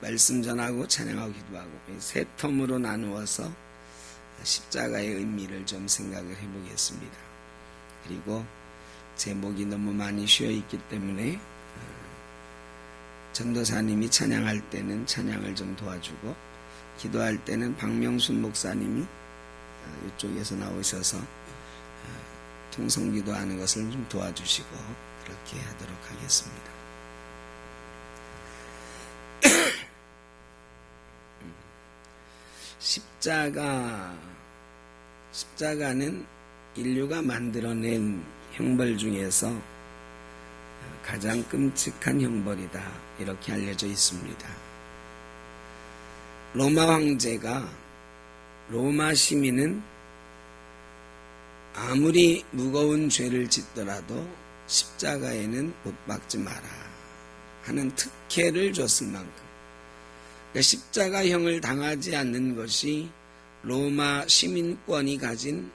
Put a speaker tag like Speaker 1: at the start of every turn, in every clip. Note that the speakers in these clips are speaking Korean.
Speaker 1: 말씀 전하고 찬양하고 기도하고 세 텀으로 나누어서 십자가의 의미를 좀 생각을 해보겠습니다. 그리고 제목이 너무 많이 쉬어있기 때문에 전도사님이 찬양할 때는 찬양을 좀 도와주고, 기도할 때는 박명순 목사님이 이쪽에서 나오셔서 통성기도하는 것을 좀 도와주시고 그렇게 하도록 하겠습니다. 십자가는 인류가 만들어낸 형벌 중에서 가장 끔찍한 형벌이다, 이렇게 알려져 있습니다. 로마 황제가 로마 시민은 아무리 무거운 죄를 짓더라도 십자가에는 못 박지 마라 하는 특혜를 줬을 만큼, 그러니까 십자가형을 당하지 않는 것이 로마 시민권이 가진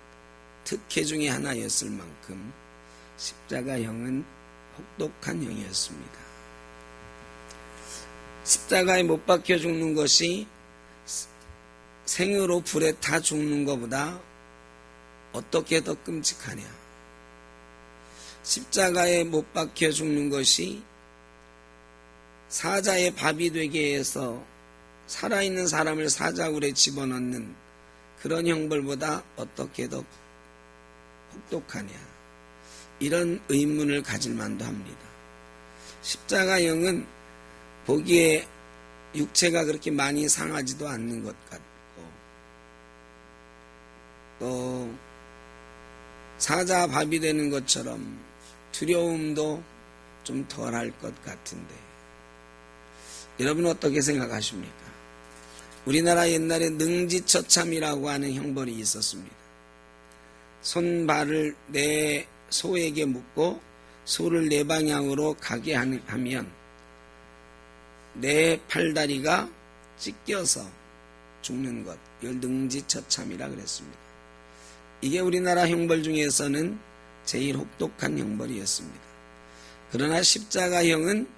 Speaker 1: 특혜 중에 하나였을 만큼 십자가형은 혹독한 형이었습니다. 십자가에 못 박혀 죽는 것이 생으로 불에 타 죽는 것보다 어떻게 더 끔찍하냐. 십자가에 못 박혀 죽는 것이 사자의 밥이 되게 해서 살아있는 사람을 사자굴에 집어넣는 그런 형벌보다 어떻게 더 혹독하냐, 이런 의문을 가질 만도 합니다. 십자가형은 보기에 육체가 그렇게 많이 상하지도 않는 것 같고, 또 사자 밥이 되는 것처럼 두려움도 좀 덜할 것 같은데, 여러분 어떻게 생각하십니까? 우리나라 옛날에 능지처참이라고 하는 형벌이 있었습니다. 손발을 내 소에게 묶고 소를 내 방향으로 가게 하면 내 팔다리가 찢겨서 죽는 것, 이걸 능지처참이라 그랬습니다. 이게 우리나라 형벌 중에서는 제일 혹독한 형벌이었습니다. 그러나 십자가형은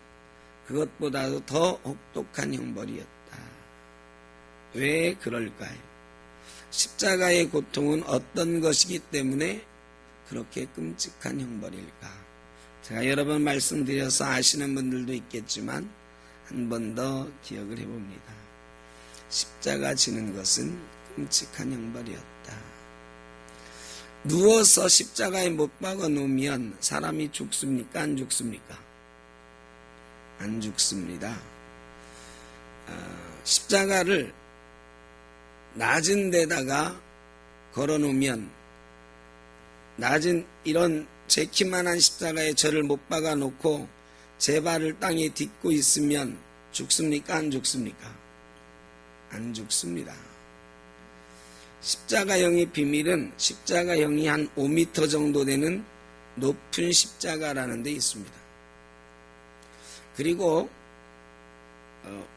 Speaker 1: 그것보다도 더 혹독한 형벌이었다. 왜 그럴까요? 십자가의 고통은 어떤 것이기 때문에 그렇게 끔찍한 형벌일까? 제가 여러 번 말씀드려서 아시는 분들도 있겠지만 한 번 더 기억을 해봅니다. 십자가 지는 것은 끔찍한 형벌이었다. 누워서 십자가에 못 박아 놓으면 사람이 죽습니까? 안 죽습니까? 안 죽습니다. 십자가를 낮은 데다가 걸어 놓으면, 낮은 이런 제 키만한 십자가에 저를 못 박아 놓고 제 발을 땅에 딛고 있으면 죽습니까? 안 죽습니까? 안 죽습니다. 십자가형의 비밀은 십자가형이 한 5m 정도 되는 높은 십자가라는 데 있습니다. 그리고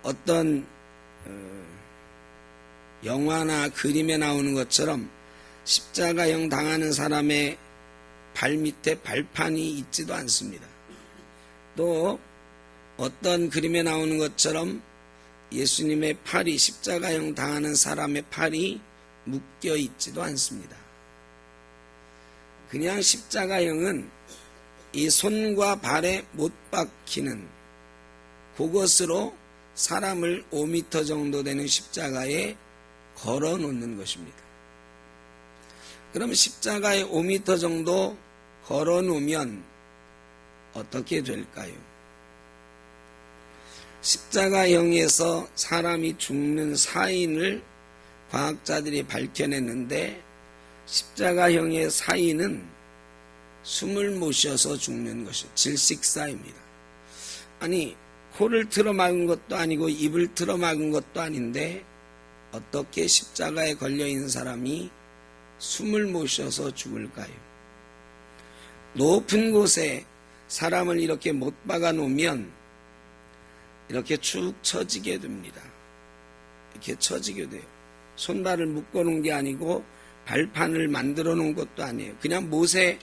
Speaker 1: 어떤 영화나 그림에 나오는 것처럼 십자가형 당하는 사람의 발 밑에 발판이 있지도 않습니다. 또 어떤 그림에 나오는 것처럼 예수님의 팔이, 십자가형 당하는 사람의 팔이 묶여 있지도 않습니다. 그냥 십자가형은 이 손과 발에 못 박히는 그것으로 사람을 5m 정도 되는 십자가에 걸어 놓는 것입니다. 그럼 십자가에 5m 정도 걸어 놓으면 어떻게 될까요? 십자가형에서 사람이 죽는 사인을 과학자들이 밝혀냈는데, 십자가형의 사인은 숨을 못 쉬어서 죽는 것이죠. 질식사입니다. 아니, 코를 틀어막은 것도 아니고 입을 틀어막은 것도 아닌데 어떻게 십자가에 걸려있는 사람이 숨을 못 쉬어서 죽을까요? 높은 곳에 사람을 이렇게 못 박아 놓으면 이렇게 축 처지게 됩니다. 이렇게 처지게 돼요. 손발을 묶어 놓은 게 아니고 발판을 만들어 놓은 것도 아니에요. 그냥 못에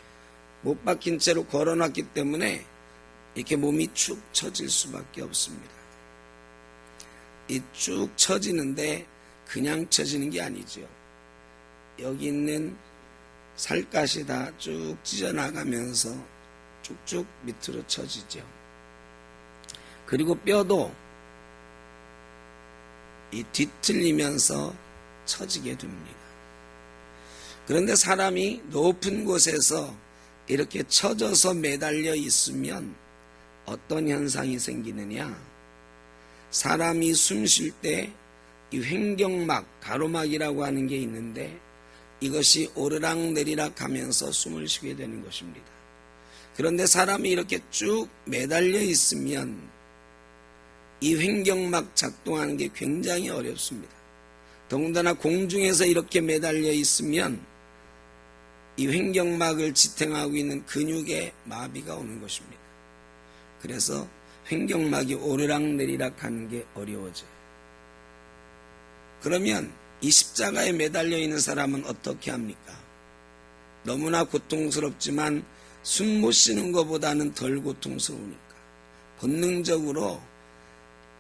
Speaker 1: 못 박힌 채로 걸어 놨기 때문에 이렇게 몸이 축 처질 수밖에 없습니다. 이 쭉 처지는데 그냥 처지는 게 아니죠. 여기 있는 살갗이 다 쭉 찢어나가면서 쭉쭉 밑으로 처지죠. 그리고 뼈도 이 뒤틀리면서 처지게 됩니다. 그런데 사람이 높은 곳에서 이렇게 처져서 매달려 있으면 어떤 현상이 생기느냐? 사람이 숨 쉴 때 이 횡격막, 가로막이라고 하는 게 있는데 이것이 오르락내리락 하면서 숨을 쉬게 되는 것입니다. 그런데 사람이 이렇게 쭉 매달려 있으면 이 횡격막 작동하는 게 굉장히 어렵습니다. 더군다나 공중에서 이렇게 매달려 있으면 이 횡격막을 지탱하고 있는 근육에 마비가 오는 것입니다. 그래서 횡격막이 오르락내리락 하는 게 어려워져요. 그러면 이 십자가에 매달려 있는 사람은 어떻게 합니까? 너무나 고통스럽지만 숨 못 쉬는 것보다는 덜 고통스러우니까 본능적으로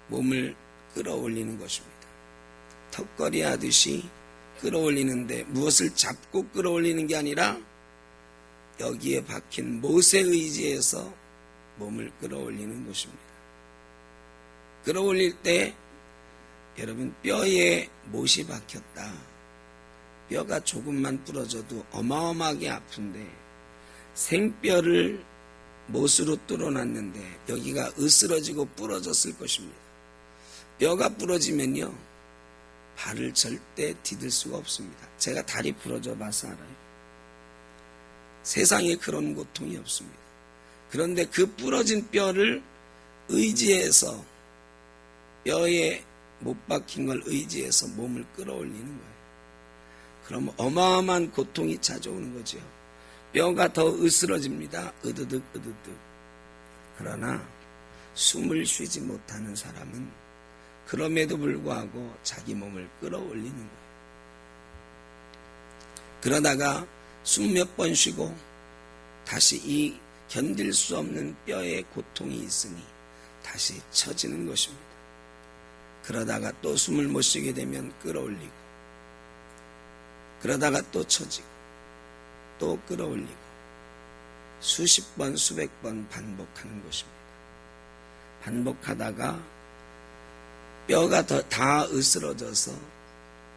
Speaker 1: 몸을 끌어올리는 것입니다. 턱걸이 하듯이 끌어올리는데 무엇을 잡고 끌어올리는 게 아니라 여기에 박힌 못에 의지해서 몸을 끌어올리는 것입니다. 끌어올릴 때 여러분 뼈에 못이 박혔다. 뼈가 조금만 부러져도 어마어마하게 아픈데 생뼈를 못으로 뚫어놨는데 여기가 으스러지고 부러졌을 것입니다. 뼈가 부러지면요 발을 절대 디딜 수가 없습니다. 제가 다리 부러져 봐서 알아요. 세상에 그런 고통이 없습니다. 그런데 그 부러진 뼈를 의지해서 뼈에 못 박힌 걸 의지해서 몸을 끌어올리는 거예요. 그럼 어마어마한 고통이 찾아오는 거죠. 뼈가 더 으스러집니다. 으드득 으드득. 그러나 숨을 쉬지 못하는 사람은 그럼에도 불구하고 자기 몸을 끌어올리는 거예요. 그러다가 숨 몇 번 쉬고 다시 이 견딜 수 없는 뼈에 고통이 있으니 다시 처지는 것입니다. 그러다가 또 숨을 못 쉬게 되면 끌어올리고 그러다가 또 처지고 또 끌어올리고 수십 번 수백 번 반복하는 것입니다. 반복하다가 뼈가 다 으스러져서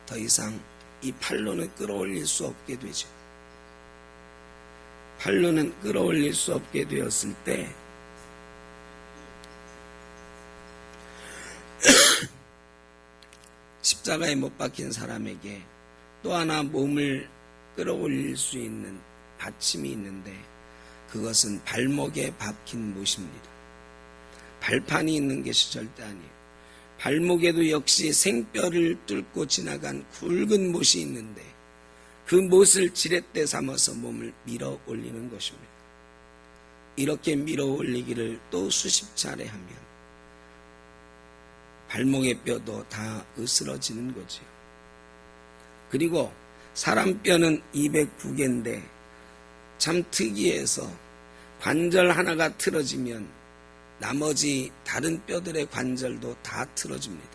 Speaker 1: 더 이상 이 팔로는 끌어올릴 수 없게 되죠. 팔로는 끌어올릴 수 없게 되었을 때 십자가에 못 박힌 사람에게 또 하나 몸을 끌어올릴 수 있는 받침이 있는데 그것은 발목에 박힌 못입니다. 발판이 있는 것이 절대 아니에요. 발목에도 역시 생뼈를 뚫고 지나간 굵은 못이 있는데 그 못을 지렛대 삼아서 몸을 밀어 올리는 것입니다. 이렇게 밀어 올리기를 또 수십 차례 하면 발목의 뼈도 다 으스러지는 거지요. 그리고 사람 뼈는 209개인데 참 특이해서 관절 하나가 틀어지면 나머지 다른 뼈들의 관절도 다 틀어집니다.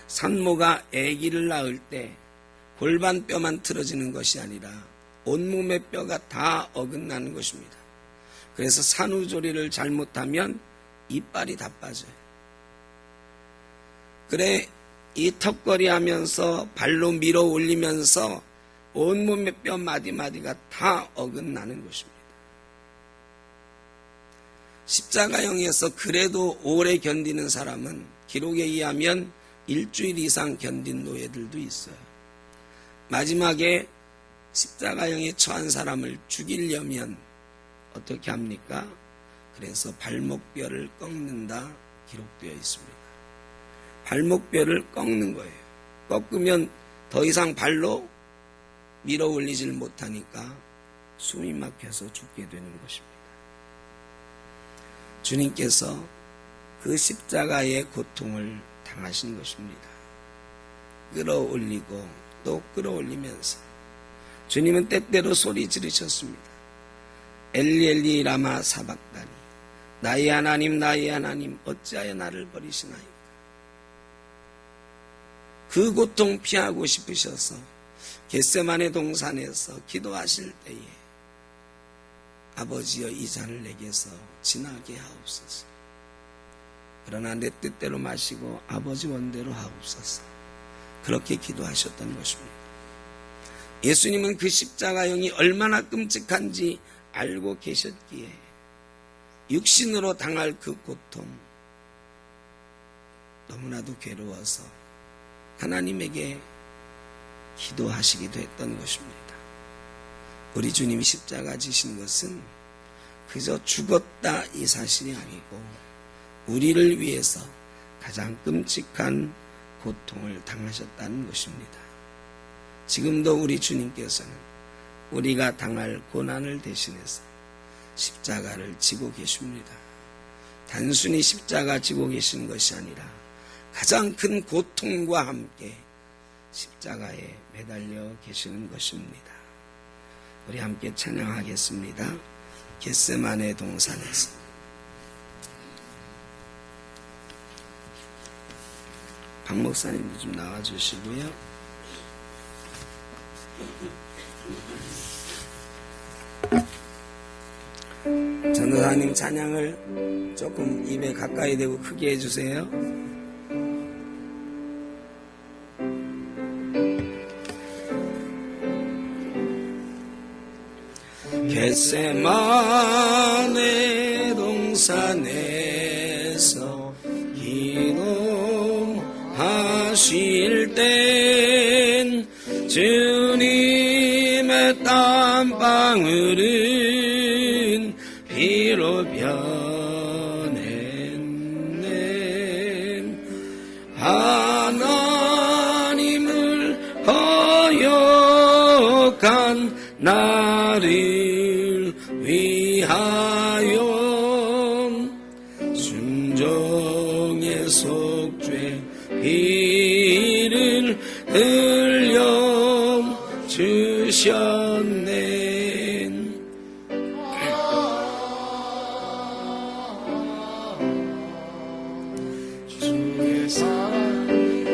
Speaker 1: 산모가 아기를 낳을 때 골반뼈만 틀어지는 것이 아니라 온몸의 뼈가 다 어긋나는 것입니다. 그래서 산후조리를 잘못하면 이빨이 다 빠져요. 그래 이 턱걸이 하면서 발로 밀어 올리면서 온몸의 뼈 마디마디가 다 어긋나는 것입니다. 십자가형에서 그래도 오래 견디는 사람은 기록에 의하면 일주일 이상 견딘 노예들도 있어요. 마지막에 십자가형에 처한 사람을 죽이려면 어떻게 합니까? 그래서 발목뼈를 꺾는다 기록되어 있습니다. 발목뼈를 꺾는 거예요. 꺾으면 더 이상 발로 밀어 올리질 못하니까 숨이 막혀서 죽게 되는 것입니다. 주님께서 그 십자가의 고통을 당하신 것입니다. 끌어올리고 또 끌어올리면서 주님은 때때로 소리 지르셨습니다. 엘리 엘리 라마 사박다니 나의 하나님 어찌하여 나를 버리시나이까. 그 고통 피하고 싶으셔서 겟세마네 동산에서 기도하실 때에 아버지여 이 잔을 내게서 지나게 하옵소서. 그러나 내 뜻대로 마시고 아버지 원대로 하옵소서. 그렇게 기도하셨던 것입니다. 예수님은 그 십자가형이 얼마나 끔찍한지 알고 계셨기에 육신으로 당할 그 고통, 너무나도 괴로워서 하나님에게 기도하시기도 했던 것입니다. 우리 주님이 십자가 지신 것은 그저 죽었다 이 사실이 아니고 우리를 위해서 가장 끔찍한 고통을 당하셨다는 것입니다. 지금도 우리 주님께서는 우리가 당할 고난을 대신해서 십자가를 지고 계십니다. 단순히 십자가 지고 계시는 것이 아니라 가장 큰 고통과 함께 십자가에 매달려 계시는 것입니다. 우리 함께 찬양하겠습니다. 겟세마네 동산에서. 박 목사님도 좀 나와주시고요. 전도사님 찬양을 조금 입에 가까이 대고 크게 해주세요. 겟세마네 동산에서 기도하실 땐 주님의 땀방울은 피로 변했네. 하나님을 거역한 나를 위하여 순종의 속죄 피를 흘려 주셨네. 주의 사랑이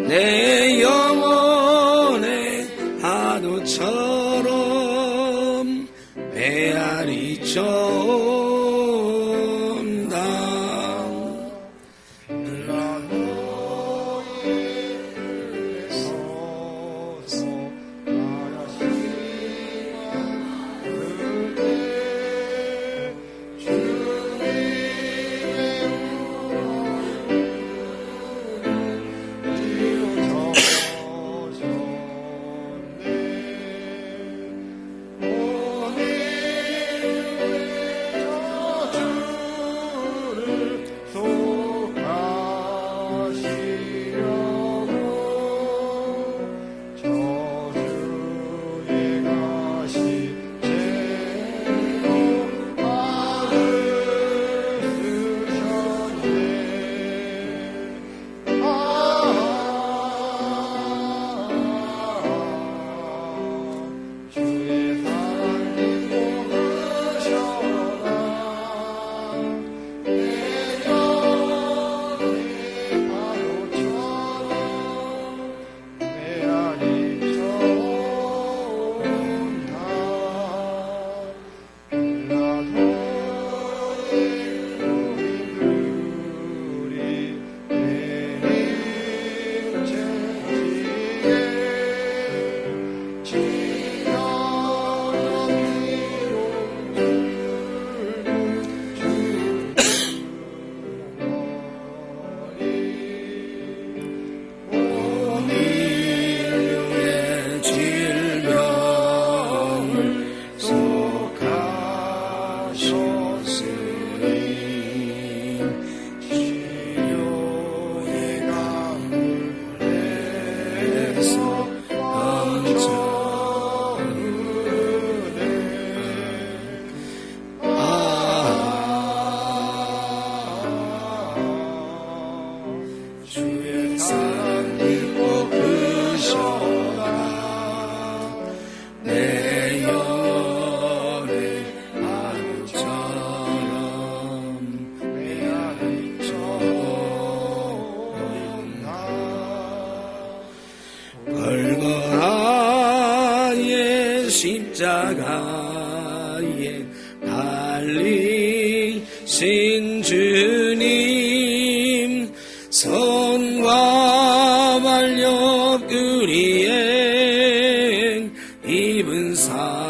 Speaker 1: 내 영혼의 파도처럼 메아리쳐 온다. 골고다의 십자가에 달리신 주님 손과 발옆 그리에 입은 삶처럼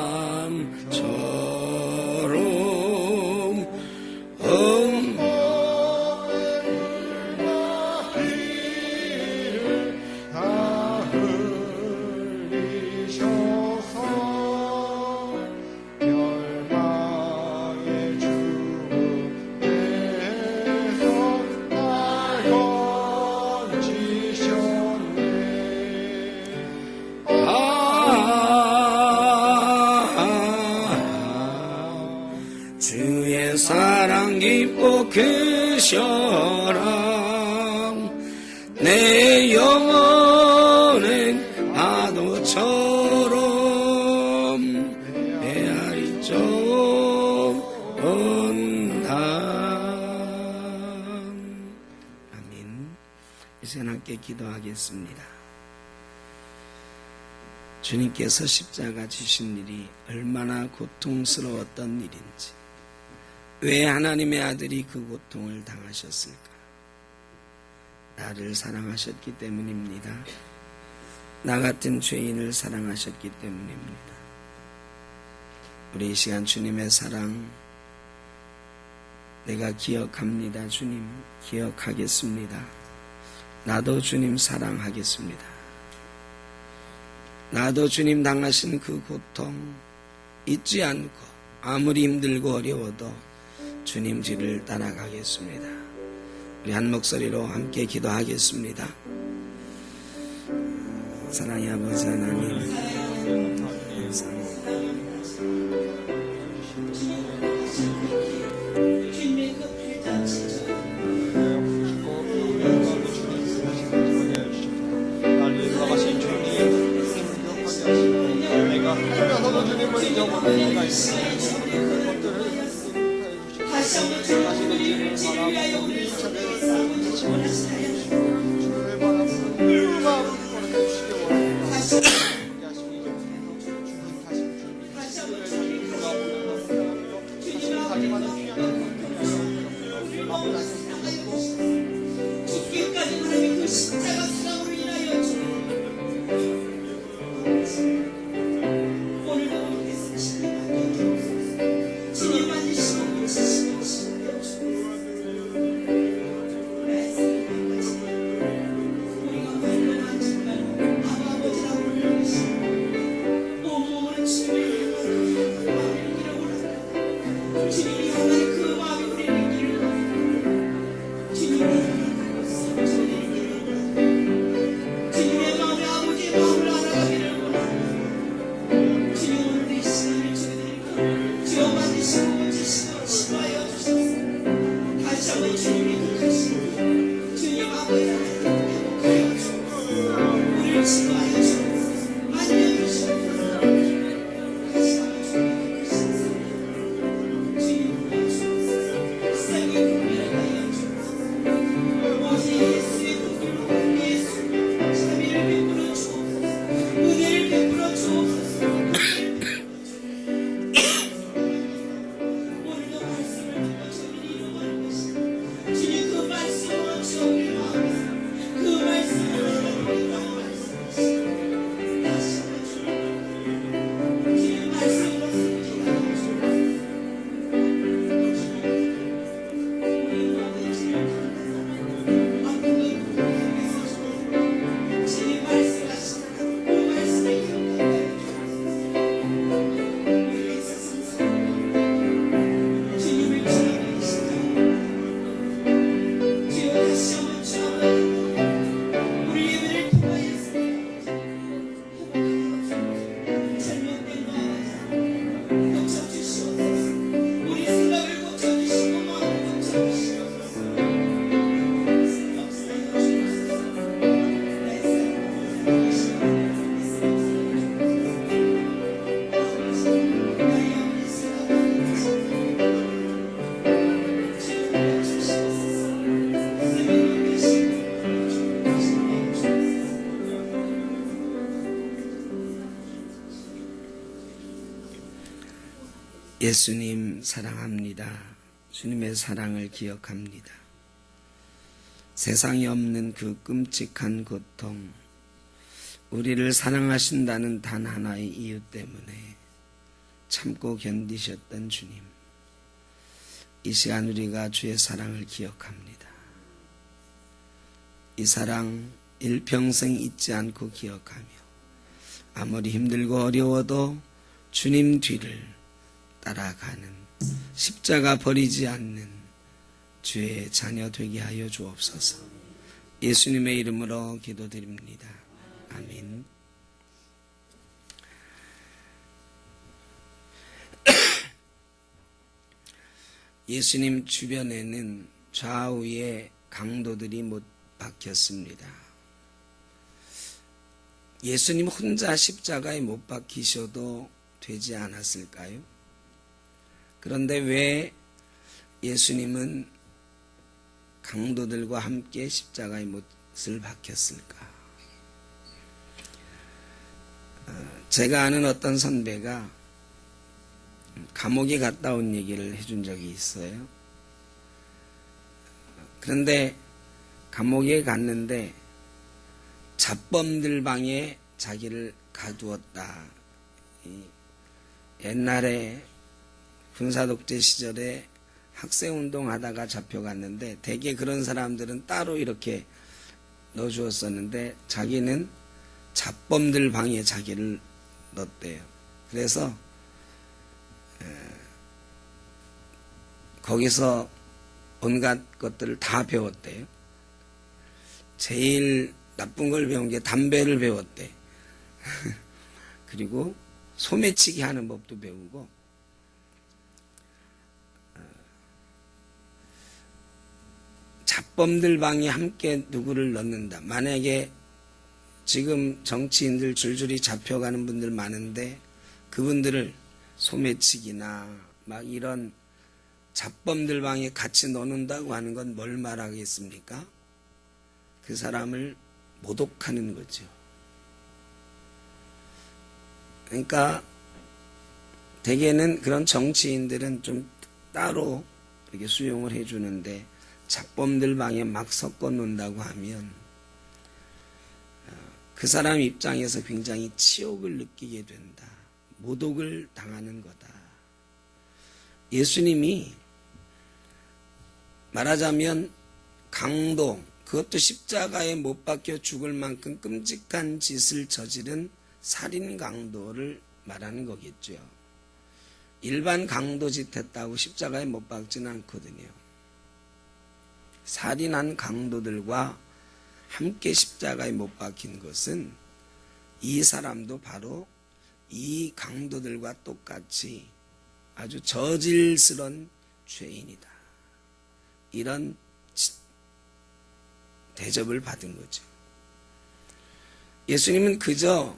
Speaker 1: 주의 사랑 깊고 크셔라 내 영혼은 파도처럼 헤아리 쫓는다. 아멘. 이 시간 함께 기도하겠습니다. 주님께서 십자가 지신 일이 얼마나 고통스러웠던 일인지, 왜 하나님의 아들이 그 고통을 당하셨을까? 나를 사랑하셨기 때문입니다. 나 같은 죄인을 사랑하셨기 때문입니다. 우리 이 시간 주님의 사랑 내가 기억합니다. 주님 기억하겠습니다. 나도 주님 사랑하겠습니다. 나도 주님 당하신 그 고통 잊지 않고 아무리 힘들고 어려워도 주님 뒤를 따라가겠습니다. 우리 한 목소리로 함께 기도하겠습니다. 사랑의 아버지 하나님, 감사합니다.
Speaker 2: 다시 한번 주님을 위하여 우리를 죽기까지 하나님의 그 십자가 사랑으로 인하여 오늘도 우리께서 주님 만드시고 지시고
Speaker 1: 예수님 사랑합니다. 주님의 사랑을 기억합니다. 세상에 없는 그 끔찍한 고통, 우리를 사랑하신다는 단 하나의 이유 때문에 참고 견디셨던 주님, 이 시간 우리가 주의 사랑을 기억합니다. 이 사랑 일평생 잊지 않고 기억하며 아무리 힘들고 어려워도 주님 뒤를 따라가는, 십자가 버리지 않는 주의 자녀 되게 하여 주옵소서. 예수님의 이름으로 기도드립니다. 아멘. 예수님 주변에는 좌우에 강도들이 못 박혔습니다. 예수님 혼자 십자가에 못 박히셔도 되지 않았을까요? 그런데 왜 예수님은 강도들과 함께 십자가에 못을 박혔을까? 제가 아는 어떤 선배가 감옥에 갔다 온 얘기를 해준 적이 있어요. 그런데 감옥에 갔는데 잡범들 방에 자기를 가두었다. 옛날에 군사독재 시절에 학생운동 하다가 잡혀갔는데 대개 그런 사람들은 따로 이렇게 넣어주었었는데 자기는 잡범들 방에 자기를 넣었대요. 그래서 거기서 온갖 것들을 다 배웠대요. 제일 나쁜 걸 배운 게 담배를 배웠대. 그리고 소매치기 하는 법도 배우고, 잡범들 방에 함께 누구를 넣는다. 만약에 지금 정치인들 줄줄이 잡혀가는 분들 많은데 그분들을 소매치기나 막 이런 잡범들 방에 같이 넣는다고 하는 건 뭘 말하겠습니까? 그 사람을 모독하는 거죠. 그러니까 대개는 그런 정치인들은 좀 따로 이렇게 수용을 해주는데 잡범들 방에 막 섞어 놓는다고 하면 그 사람 입장에서 굉장히 치욕을 느끼게 된다. 모독을 당하는 거다. 예수님이 말하자면 강도, 그것도 십자가에 못 박혀 죽을 만큼 끔찍한 짓을 저지른 살인 강도를 말하는 거겠죠. 일반 강도 짓 했다고 십자가에 못 박지는 않거든요. 살인한 강도들과 함께 십자가에 못 박힌 것은 이 사람도 바로 이 강도들과 똑같이 아주 저질스런 죄인이다. 이런 대접을 받은 거죠. 예수님은 그저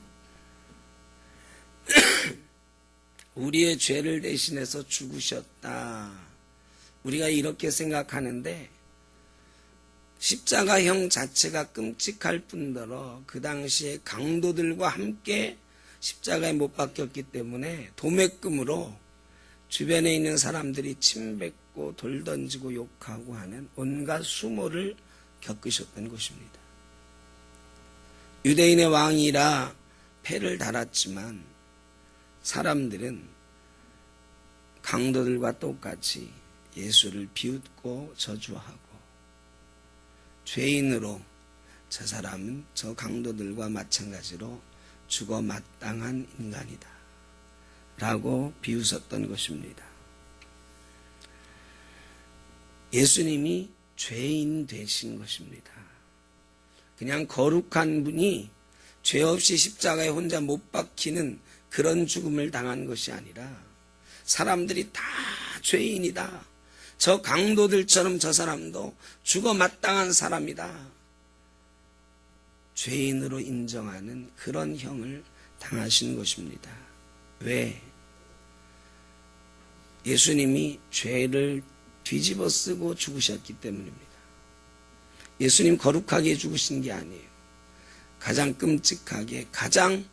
Speaker 1: 우리의 죄를 대신해서 죽으셨다. 우리가 이렇게 생각하는데 십자가형 자체가 끔찍할 뿐더러 그 당시에 강도들과 함께 십자가에 못 박혔기 때문에 도매금으로 주변에 있는 사람들이 침뱉고 돌 던지고 욕하고 하는 온갖 수모를 겪으셨던 것입니다. 유대인의 왕이라 패를 달았지만 사람들은 강도들과 똑같이 예수를 비웃고 저주하고 죄인으로 저 사람은 저 강도들과 마찬가지로 죽어 마땅한 인간이다 라고 비웃었던 것입니다. 예수님이 죄인 되신 것입니다. 그냥 거룩한 분이 죄 없이 십자가에 혼자 못 박히는 그런 죽음을 당한 것이 아니라 사람들이 다 죄인이다. 저 강도들처럼 저 사람도 죽어 마땅한 사람이다. 죄인으로 인정하는 그런 형을 당하신 것입니다. 왜? 예수님이 죄를 뒤집어 쓰고 죽으셨기 때문입니다. 예수님 거룩하게 죽으신 게 아니에요. 가장 끔찍하게, 가장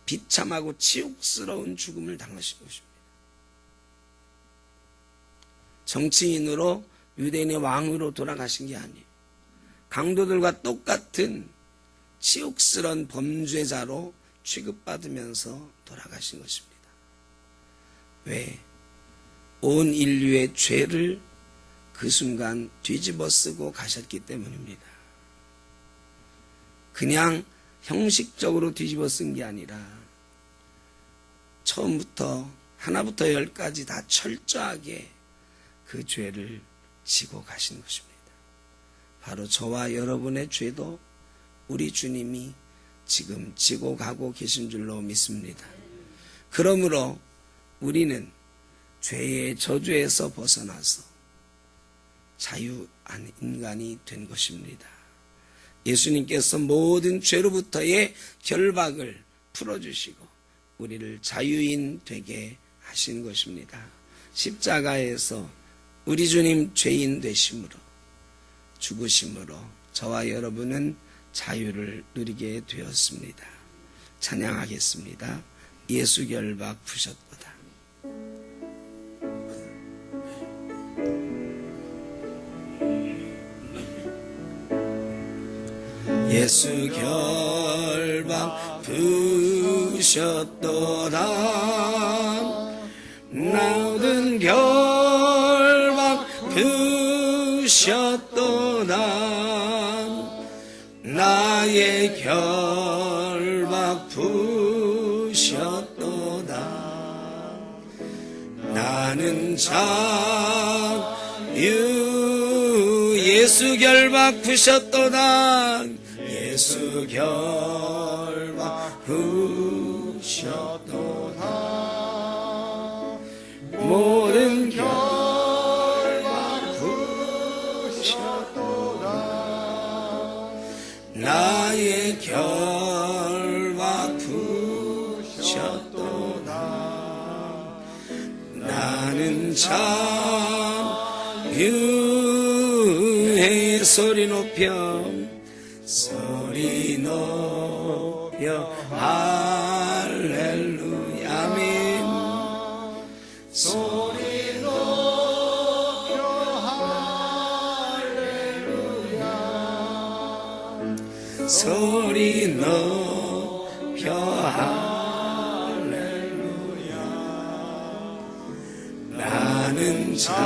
Speaker 1: 비참하고 치욕스러운 죽음을 당하신 것입니다. 정치인으로 유대인의 왕으로 돌아가신 게 아니에요. 강도들과 똑같은 치욕스러운 범죄자로 취급받으면서 돌아가신 것입니다. 왜? 온 인류의 죄를 그 순간 뒤집어 쓰고 가셨기 때문입니다. 그냥 형식적으로 뒤집어 쓴 게 아니라 처음부터 하나부터 열까지 다 철저하게 그 죄를 지고 가신 것입니다. 바로 저와 여러분의 죄도 우리 주님이 지금 지고 가고 계신 줄로 믿습니다. 그러므로 우리는 죄의 저주에서 벗어나서 자유한 인간이 된 것입니다. 예수님께서 모든 죄로부터의 결박을 풀어주시고 우리를 자유인 되게 하신 것입니다. 십자가에서 우리 주님 죄인 되심으로 죽으심으로 저와 여러분은 자유를 누리게 되었습니다. 찬양하겠습니다. 예수 결박 푸셨도다. 예수 결박 푸셨도다. 모든 결박 푸셨도다. 나의 결박 푸셨도다. 나는 자유. 예수 결박 푸셨도다. 예수 결박 푸셨도다. 모든 결박 푸셨도다. 나의 결박 푸셨도다. 나는 자유의 소리 높여 할렐루야 아멘. 소리 높여 할렐루야. 소리 높여 할렐루야. 나는 자유해.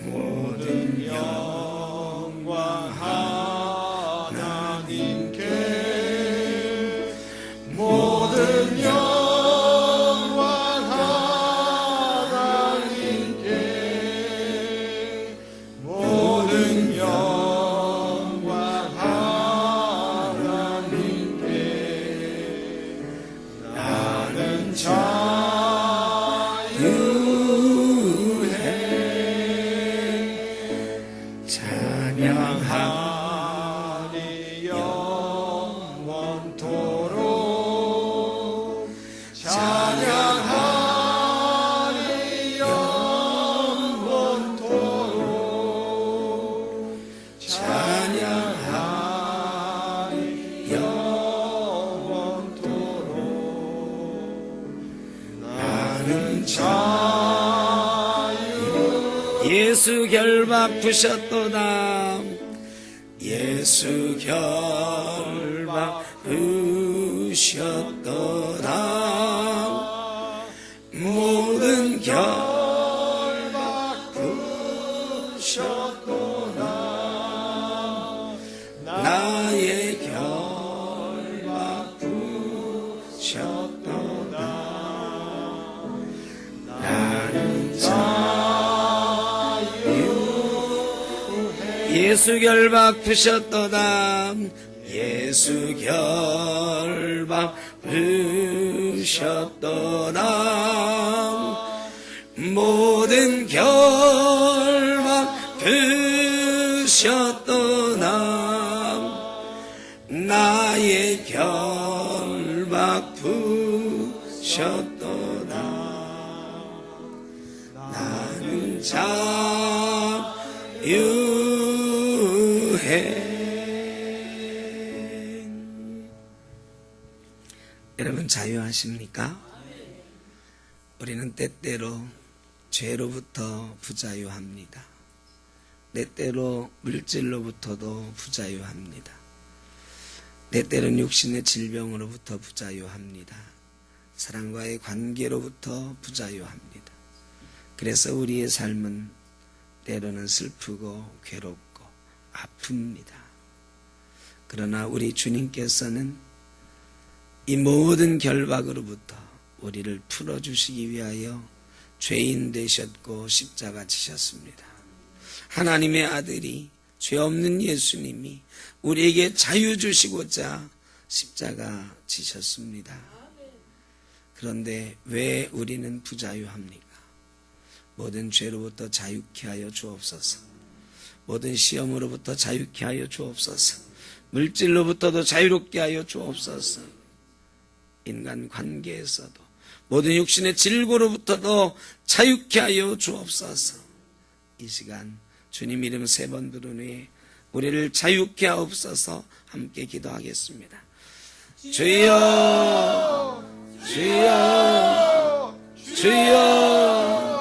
Speaker 1: 모든 영광 하나님께. 모든 영광 하나님께. 모든 영광 하나님께. 나는 자유해. 찬양하리 영원토록. 찬양하리 영원토록. 찬양하리 영원토록. 나는 자유. 예수 결박 푸셨도다. 예수 결박 푸셨도다. 모든 결박 푸셨도다. 나의 결박 푸셨도다. 나는 예수 결박 푸셨도다. 예수 결박 푸셨도다. 모든 결박 푸셨도다. 나의 결박 푸셨도다. 나는 자유해. 여러분 여러분 자유하십니까? 우리는 때때로 죄로부터 부자유합니다. 때때로 물질로부터도 부자유합니다. 때때로는 육신의 질병으로부터 부자유합니다. 사랑과의 관계로부터 부자유합니다. 그래서 우리의 삶은 때로는 슬프고 괴롭고 아픕니다. 그러나 우리 주님께서는 이 모든 결박으로부터 우리를 풀어주시기 위하여 죄인 되셨고 십자가 지셨습니다. 하나님의 아들이 죄 없는 예수님이 우리에게 자유 주시고자 십자가 지셨습니다. 그런데 왜 우리는 부자유합니까? 모든 죄로부터 자유케 하여 주옵소서. 모든 시험으로부터 자유케 하여 주옵소서. 물질로부터도 자유롭게 하여 주옵소서. 인간 관계에서도 모든 육신의 질고로부터도 자유케 하여 주옵소서. 이 시간 주님 이름 3번 부른 후에 우리를 자유케 하옵소서. 함께 기도하겠습니다. 주여, 주여, 주여.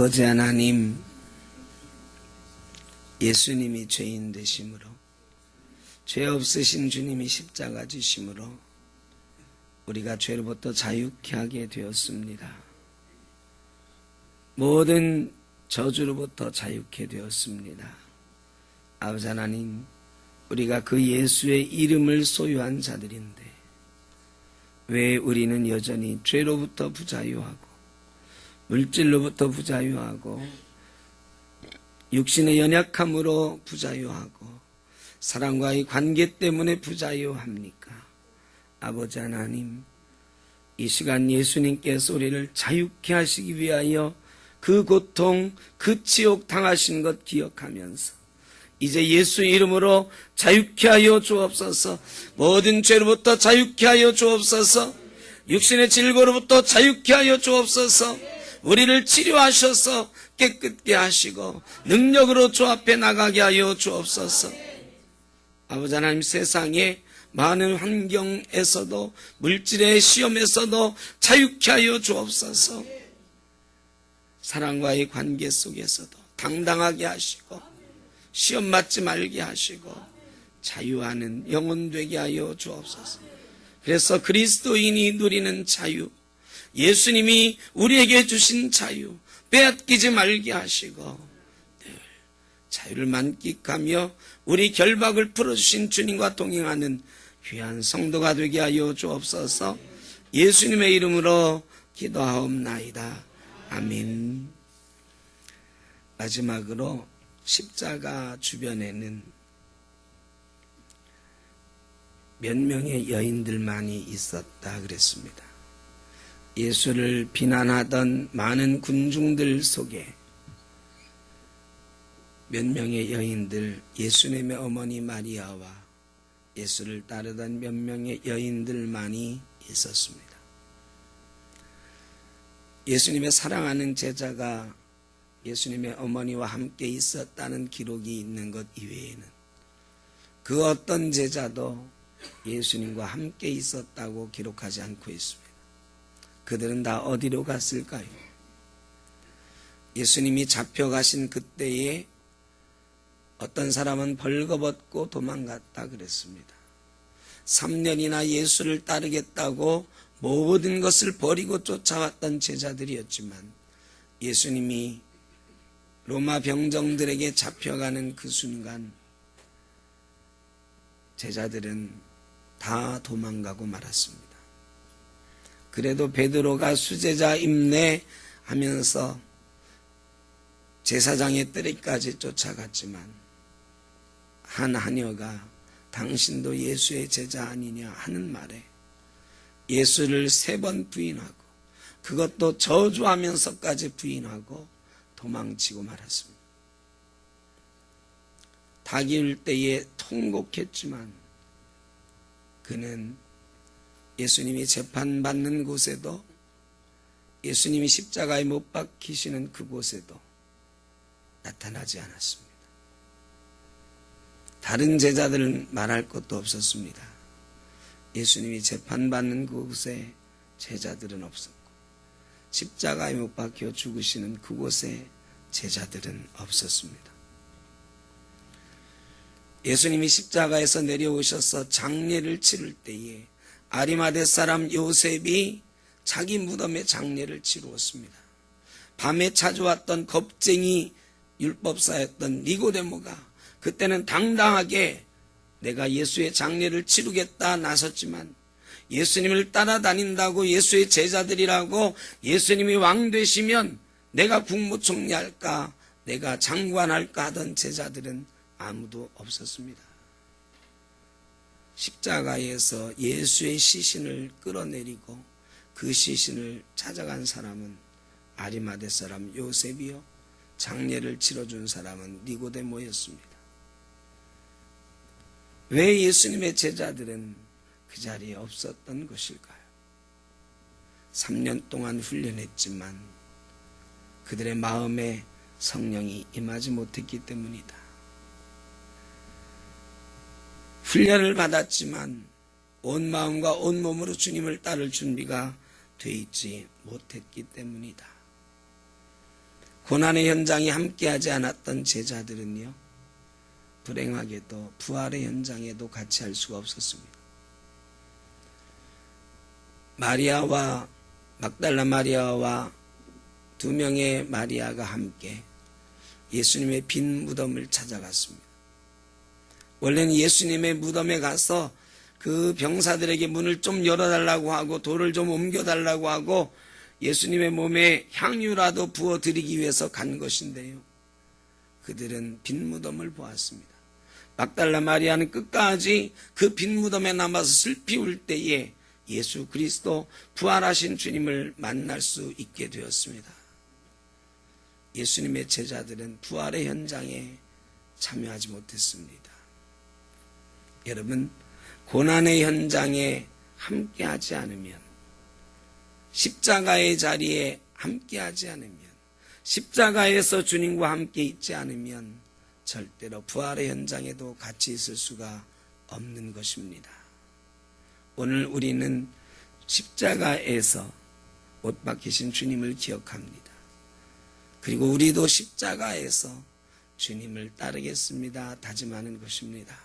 Speaker 1: 아버지 하나님, 예수님이 죄인 되심으로, 죄 없으신 주님이 십자가 지심으로 우리가 죄로부터 자유케 하게 되었습니다. 모든 저주로부터 자유케 되었습니다. 아버지 하나님, 우리가 그 예수의 이름을 소유한 자들인데 왜 우리는 여전히 죄로부터 부자유하고 물질로부터 부자유하고 육신의 연약함으로 부자유하고 사랑과의 관계 때문에 부자유합니까? 아버지 하나님, 이 시간 예수님께서 우리를 자유케 하시기 위하여 그 고통, 그 지옥 당하신 것 기억하면서 이제 예수 이름으로 자유케 하여 주옵소서. 모든 죄로부터 자유케 하여 주옵소서. 육신의 질고로부터 자유케 하여 주옵소서. 우리를 치료하셔서 깨끗게 하시고 능력으로 주 앞에 나가게 하여 주옵소서. 아버지 하나님, 세상에 많은 환경에서도 물질의 시험에서도 자유케 하여 주옵소서. 사랑과의 관계 속에서도 당당하게 하시고 시험 맞지 말게 하시고 자유하는 영혼 되게 하여 주옵소서. 그래서 그리스도인이 누리는 자유, 예수님이 우리에게 주신 자유 빼앗기지 말게 하시고 늘 자유를 만끽하며 우리 결박을 풀어주신 주님과 동행하는 귀한 성도가 되게 하여 주옵소서. 예수님의 이름으로 기도하옵나이다. 아멘. 마지막으로 십자가 주변에는 몇 명의 여인들만이 있었다 그랬습니다. 예수를 비난하던 많은 군중들 속에 몇 명의 여인들, 예수님의 어머니 마리아와 예수를 따르던 몇 명의 여인들만이 있었습니다. 예수님의 사랑하는 제자가 예수님의 어머니와 함께 있었다는 기록이 있는 것 이외에는 그 어떤 제자도 예수님과 함께 있었다고 기록하지 않고 있습니다. 그들은 다 어디로 갔을까요? 예수님이 잡혀가신 그때에 어떤 사람은 벌거벗고 도망갔다 그랬습니다. 3년이나 예수를 따르겠다고 모든 것을 버리고 쫓아왔던 제자들이었지만 예수님이 로마 병정들에게 잡혀가는 그 순간 제자들은 다 도망가고 말았습니다. 그래도 베드로가 수제자 임내하면서 제사장의 뜰에까지 쫓아갔지만 한 하녀가 당신도 예수의 제자 아니냐 하는 말에 예수를 3번 부인하고 그것도 저주하면서까지 부인하고 도망치고 말았습니다. 닭이 울 때에 통곡했지만 그는 예수님이 재판받는 곳에도 예수님이 십자가에 못 박히시는 그곳에도 나타나지 않았습니다. 다른 제자들은 말할 것도 없었습니다. 예수님이 재판받는 그곳에 제자들은 없었고 십자가에 못 박혀 죽으시는 그곳에 제자들은 없었습니다. 예수님이 십자가에서 내려오셔서 장례를 치를 때에 아리마대 사람 요셉이 자기 무덤에 장례를 치루었습니다. 밤에 찾아왔던 겁쟁이 율법사였던 니고데모가 그때는 당당하게 내가 예수의 장례를 치르겠다 나섰지만 예수님을 따라다닌다고 예수의 제자들이라고 예수님이 왕 되시면 내가 국무총리할까 내가 장관할까 하던 제자들은 아무도 없었습니다. 십자가에서 예수의 시신을 끌어내리고 그 시신을 찾아간 사람은 아리마대 사람 요셉이요 장례를 치러준 사람은 니고데모였습니다. 왜 예수님의 제자들은 그 자리에 없었던 것일까요? 3년 동안 훈련했지만 그들의 마음에 성령이 임하지 못했기 때문이다. 훈련을 받았지만 온 마음과 온 몸으로 주님을 따를 준비가 돼 있지 못했기 때문이다. 고난의 현장에 함께하지 않았던 제자들은요, 불행하게도 부활의 현장에도 같이 할 수가 없었습니다. 마리아와 막달라 마리아와 2명의 마리아가 함께 예수님의 빈 무덤을 찾아갔습니다. 원래는 예수님의 무덤에 가서 그 병사들에게 문을 좀 열어달라고 하고 돌을 좀 옮겨달라고 하고 예수님의 몸에 향유라도 부어드리기 위해서 간 것인데요. 그들은 빈 무덤을 보았습니다. 막달라 마리아는 끝까지 그 빈 무덤에 남아서 슬피 울 때에 예수 그리스도 부활하신 주님을 만날 수 있게 되었습니다. 예수님의 제자들은 부활의 현장에 참여하지 못했습니다. 여러분, 고난의 현장에 함께하지 않으면, 십자가의 자리에 함께하지 않으면, 십자가에서 주님과 함께 있지 않으면 절대로 부활의 현장에도 같이 있을 수가 없는 것입니다. 오늘 우리는 십자가에서 못 박히신 주님을 기억합니다. 그리고 우리도 십자가에서 주님을 따르겠습니다 다짐하는 것입니다.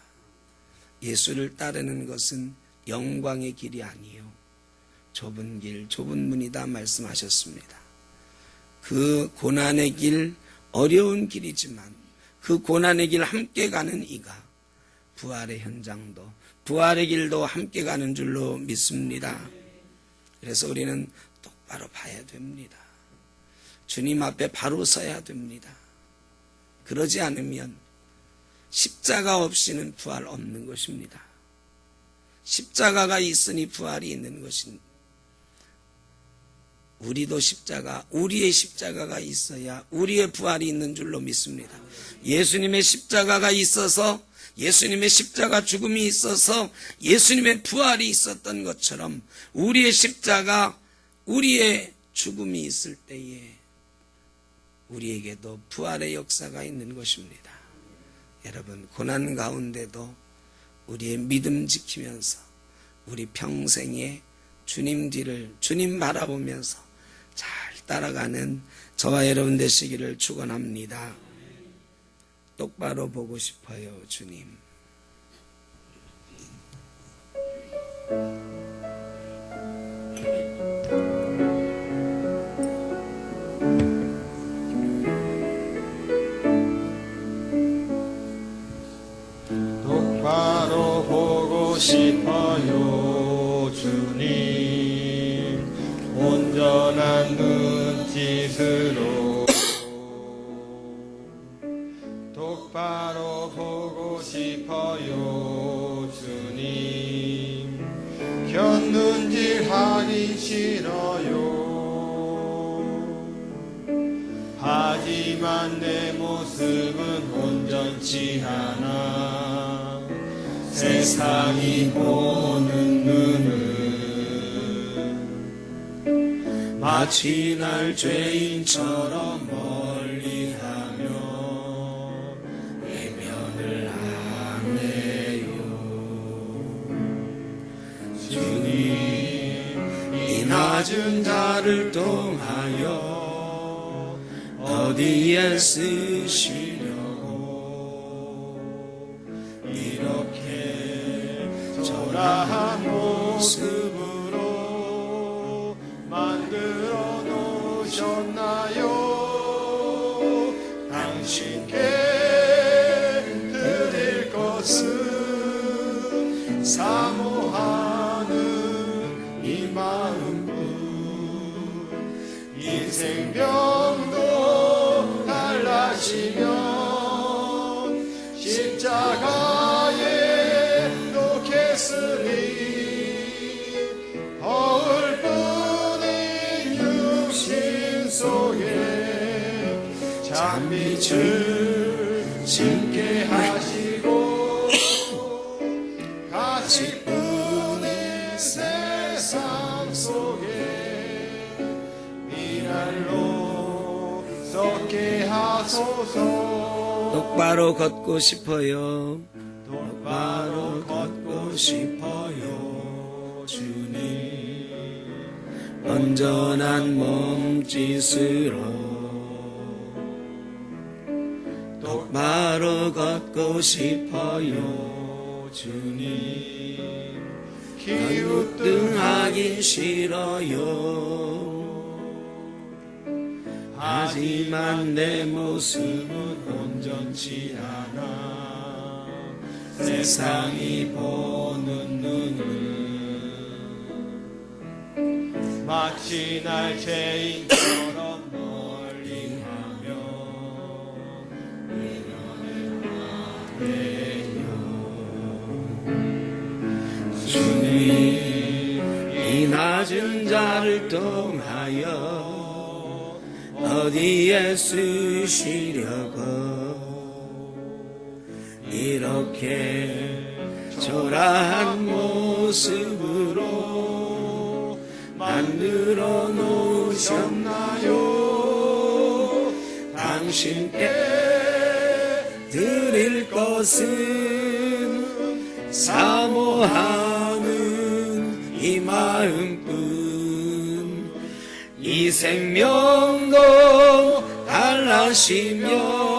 Speaker 1: 예수를 따르는 것은 영광의 길이 아니요 좁은 길, 좁은 문이다 말씀하셨습니다. 그 고난의 길, 어려운 길이지만 그 고난의 길 함께 가는 이가 부활의 현장도, 부활의 길도 함께 가는 줄로 믿습니다. 그래서 우리는 똑바로 봐야 됩니다. 주님 앞에 바로 서야 됩니다. 그러지 않으면 십자가 없이는 부활 없는 것입니다. 십자가가 있으니 부활이 있는 것입니다. 우리도 십자가, 우리의 십자가가 있어야 우리의 부활이 있는 줄로 믿습니다. 예수님의 십자가가 있어서, 예수님의 십자가 죽음이 있어서 예수님의 부활이 있었던 것처럼 우리의 십자가, 우리의 죽음이 있을 때에 우리에게도 부활의 역사가 있는 것입니다. 여러분, 고난 가운데도 우리의 믿음 지키면서 우리 평생에 주님 뒤를, 주님 바라보면서 잘 따라가는 저와 여러분 되시기를 축원합니다. 똑바로 보고 싶어요, 주님.
Speaker 3: 똑바로 보고 싶어요, 주님. 온전한 눈짓으로 똑바로 보고 싶어요, 주님. 곁눈질 하기 싫어요. 하지만 내 모습은 온전치 않아. 세상이 보는 눈은
Speaker 1: 마치 날 죄인처럼 멀리하며 외면을 하네요. 주님, 이 낮은 자를 통하여 어디에 쓰시려고 이렇게
Speaker 3: 초라한 모습으로 만들어 놓으셨나요? 당신께 드릴 것은 사모하는 이 마음뿐. 이 생명도 달라지면 십자가에 놓겠으니 장빛을 심게 하시고 가시뿐인 세상 속에 미랄로 썩게 하소서.
Speaker 1: 똑바로 걷고 싶어요.
Speaker 3: 똑바로 걷고 싶어요, 주님.
Speaker 1: 온전한 몸짓으로 똑바로 걷고 싶어요,
Speaker 3: 주님.
Speaker 1: 기우뚱하긴 싫어요. 하지만 내 모습은
Speaker 3: 온전치 않아. 세상이 보는 눈은 마치 날 죄인처럼 멀리하며
Speaker 1: 주님, 이 낮은 자를 통하여 어디에 쓰시려고 이렇게 초라한 모습으로 만들어 놓으셨나요? 당신께 드릴 것은 사모하는 이 마음뿐. 이 생명도 달라시며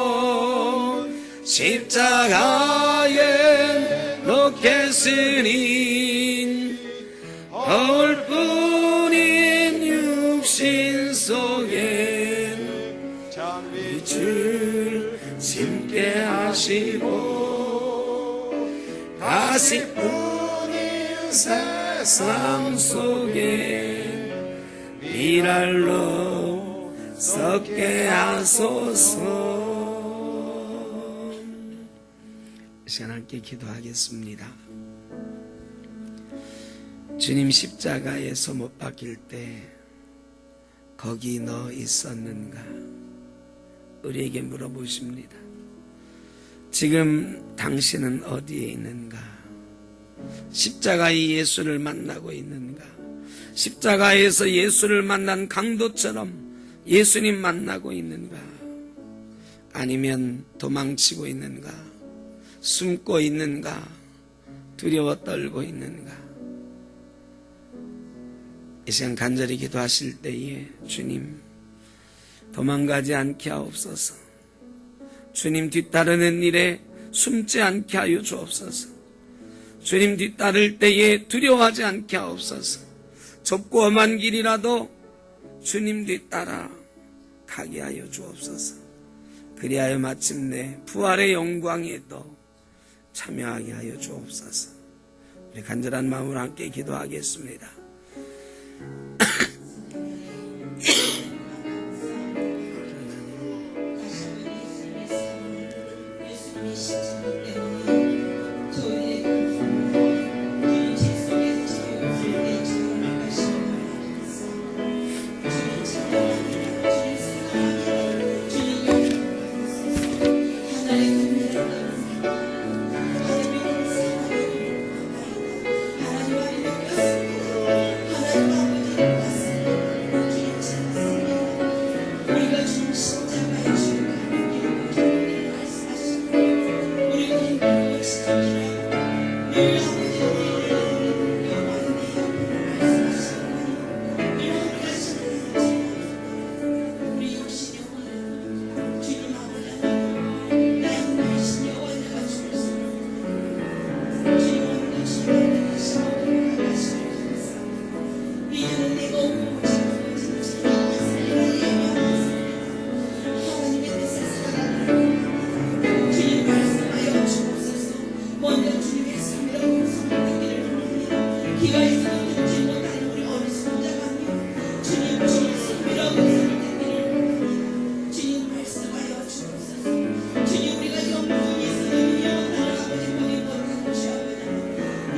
Speaker 1: 십자가에 놓겠으니 거울뿐인 육신 속엔 빛을 심게 하시고 가시뿐인 세상 속엔 미랄로 썩게 하소서. 이 시간 함께 기도하겠습니다. 주님 십자가에서 못 박힐 때 거기 너 있었는가? 우리에게 물어보십니다. 지금 당신은 어디에 있는가? 십자가의 예수를 만나고 있는가? 십자가에서 예수를 만난 강도처럼 예수님 만나고 있는가? 아니면 도망치고 있는가? 숨고 있는가? 두려워 떨고 있는가? 이 시간 간절히 기도하실 때에 주님 도망가지 않게 하옵소서. 주님 뒤따르는 일에 숨지 않게 하여 주옵소서. 주님 뒤따를 때에 두려워하지 않게 하옵소서. 좁고 험한 길이라도 주님 뒤따라 가게 하여 주옵소서. 그리하여 마침내 부활의 영광에도 참여하게 하여 주옵소서. 우리 간절한 마음으로 함께 기도하겠습니다.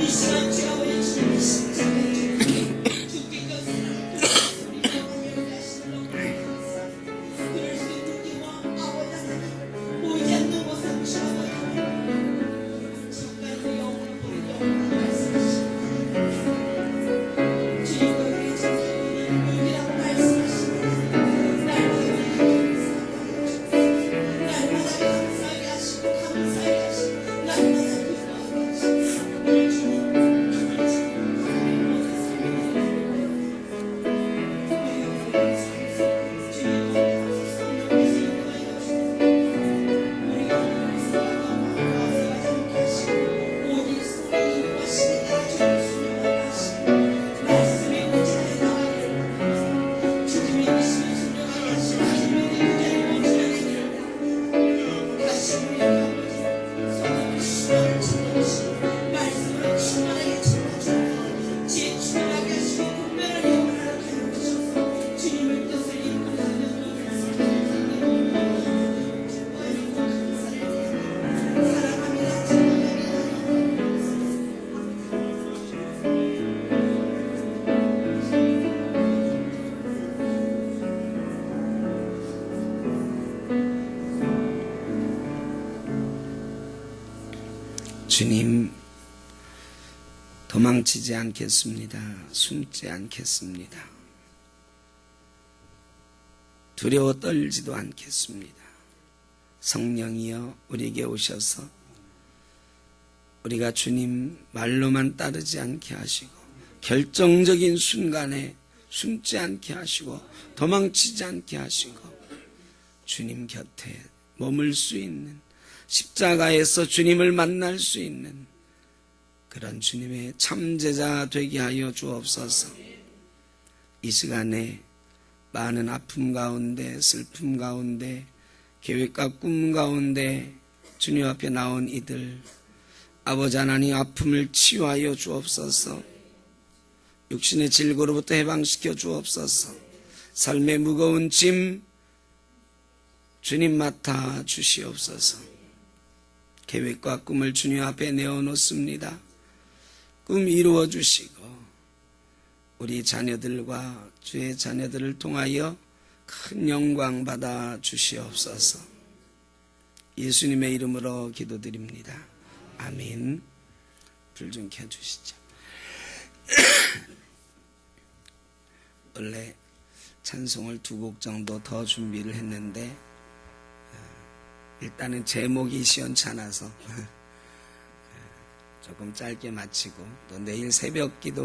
Speaker 2: 이 시간
Speaker 1: 주님, 도망치지 않겠습니다. 숨지 않겠습니다. 두려워 떨지도 않겠습니다. 성령이여 우리에게 오셔서 우리가 주님 말로만 따르지 않게 하시고 결정적인 순간에 숨지 않게 하시고 도망치지 않게 하시고 주님 곁에 머물 수 있는, 십자가에서 주님을 만날 수 있는 그런 주님의 참제자 되게 하여 주옵소서. 이 시간에 많은 아픔 가운데, 슬픔 가운데, 계획과 꿈 가운데 주님 앞에 나온 이들, 아버지 하나님 아픔을 치유하여 주옵소서. 육신의 질고로부터 해방시켜 주옵소서. 삶의 무거운 짐 주님 맡아 주시옵소서. 계획과 꿈을 주님 앞에 내어놓습니다. 꿈 이루어 주시고 우리 자녀들과 주의 자녀들을 통하여 큰 영광 받아 주시옵소서. 예수님의 이름으로 기도드립니다. 아멘. 불 좀 켜주시죠. 원래 찬송을 2곡 정도 더 준비를 했는데 일단은 제목이 시원찮아서 조금 짧게 마치고 또 내일 새벽 기도